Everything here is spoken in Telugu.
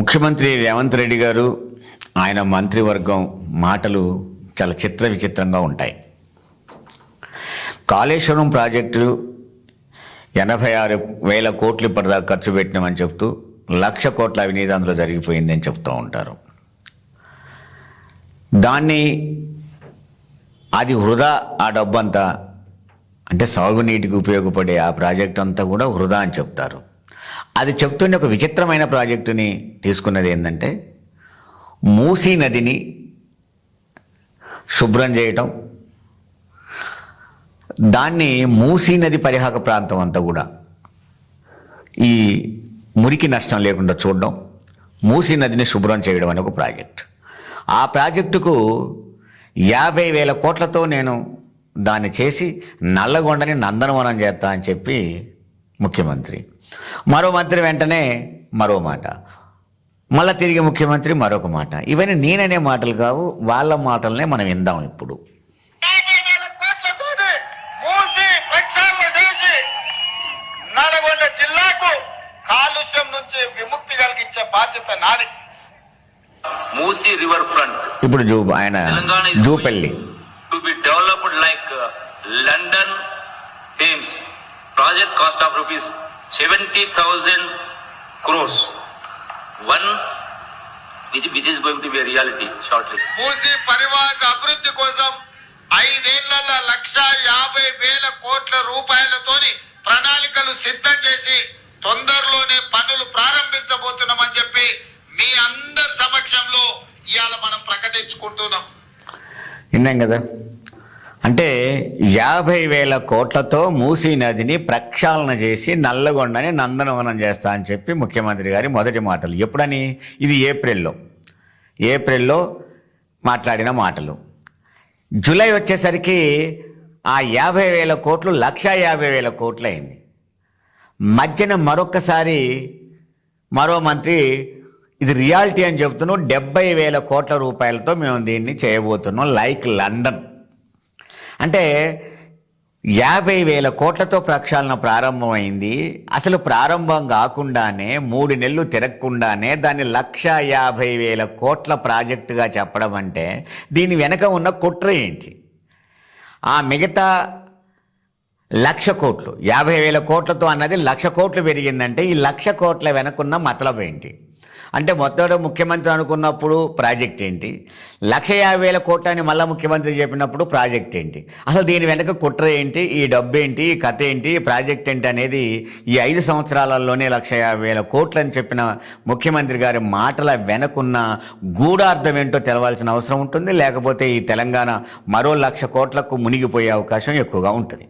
ముఖ్యమంత్రి రేవంత్ రెడ్డి గారు ఆయన మంత్రివర్గం మాటలు చాలా విచిత్రంగా ఉంటాయి. కాళేశ్వరం ప్రాజెక్టు 86,000 కోట్లు ఇప్పటిదాకా ఖర్చు పెట్టినామని చెప్తూ 1,00,000 కోట్ల అవినీతి అందులో జరిగిపోయిందని చెప్తూ ఉంటారు. అది వృధా, ఆ డబ్బంతా అంటే సాగునీటికి ఉపయోగపడే ఆ ప్రాజెక్ట్ అంతా కూడా వృధా అని చెప్తారు. అది చెప్తున్న ఒక విచిత్రమైన ప్రాజెక్టుని తీసుకున్నది ఏంటంటే మూసీ నదిని శుభ్రం చేయటం, దాన్ని మూసీ నది పరివాహక ప్రాంతం అంతా కూడా ఈ మురికి నష్టం లేకుండా చూడడం, మూసీ నదిని శుభ్రం చేయడం అనే ఒక ప్రాజెక్ట్. ఆ ప్రాజెక్టుకు 50,000 కోట్లతో నేను దాన్ని చేసి నల్లగొండని నందనవనం చేస్తా అని చెప్పి ముఖ్యమంత్రి, మరో మంత్రి వెంటనే మరో మాట, మళ్ళీ తిరిగి ముఖ్యమంత్రి మరొక మాట. ఇవన్నీ నేననే మాటలు కావు, వాళ్ళ మాటలనే మనం విందాం ఇప్పుడు. నల్గొండ జిల్లాకు కాలుష్యం నుంచి విముక్తి కలిగించే బాధ్యత నాది. మూసీ రివర్ ఫ్రంట్ ఇప్పుడు ఆయన జూపల్లి to be developed like London Thames. Project cost of rupees 70,000 crores. One which is going to be a reality shortly. Musi పరివాహక అభివృద్ధి కోసం 5 ఏళ్లలో 1,50,000 కోట్ల రూపాయలతోని ప్రణాళికలు సిద్ధం చేసి తొందరలోనే పనులు ప్రారంభించబోతున్నామని చెప్పి మీ అందరి సమక్షంలో ఇవాళ మనం ప్రకటించుకుంటున్నాం. విన్నాం కదా. అంటే 50,000 కోట్లతో మూసీ నదిని ప్రక్షాళన చేసి నల్లగొండని నందనవనం చేస్తా అని చెప్పి ముఖ్యమంత్రి గారి మొదటి మాటలు. ఎప్పుడని? ఇది ఏప్రిల్లో మాట్లాడిన మాటలు. జూలై వచ్చేసరికి ఆ 50,000 కోట్లు 1,50,000 కోట్లు అయింది. మధ్యన మరొక్కసారి మరో మంత్రి ఇది రియాలిటీ అని చెప్తున్నాం, 70,000 కోట్ల రూపాయలతో మేము దీన్ని చేయబోతున్నాం లైక్ లండన్. అంటే 50,000 కోట్లతో ప్రక్షాళన ప్రారంభమైంది. అసలు ప్రారంభం కాకుండానే 3 నెలలు తిరగకుండానే దాన్ని 1,50,000 కోట్ల ప్రాజెక్టుగా చెప్పడం అంటే దీని వెనక ఉన్న కుట్ర ఏంటి? ఆ మిగతా 1,00,000 కోట్లు, 50,000 కోట్లతో అన్నది 1,00,000 కోట్లు పెరిగిందంటే ఈ 1,00,000 కోట్ల వెనకున్న మతలబ్ ఏంటి? అంటే మొత్తం ముఖ్యమంత్రి అనుకున్నప్పుడు ప్రాజెక్ట్ ఏంటి, 1,50,000 కోట్లు అని మళ్ళీ ముఖ్యమంత్రి చెప్పినప్పుడు ప్రాజెక్ట్ ఏంటి? అసలు దీని వెనక కుట్ర ఏంటి, ఈ డబ్బు ఏంటి, ఈ కథ ఏంటి, ఈ ప్రాజెక్ట్ ఏంటి అనేది ఈ 5 సంవత్సరాలలోనే 1,50,000 కోట్లు అని చెప్పిన ముఖ్యమంత్రి గారి మాటల వెనకున్న గూఢార్థం ఏంటో తెలవాల్సిన అవసరం ఉంటుంది. లేకపోతే ఈ తెలంగాణ మరో 1,00,000 కోట్లకు మునిగిపోయే అవకాశం ఎక్కువగా ఉంటుంది.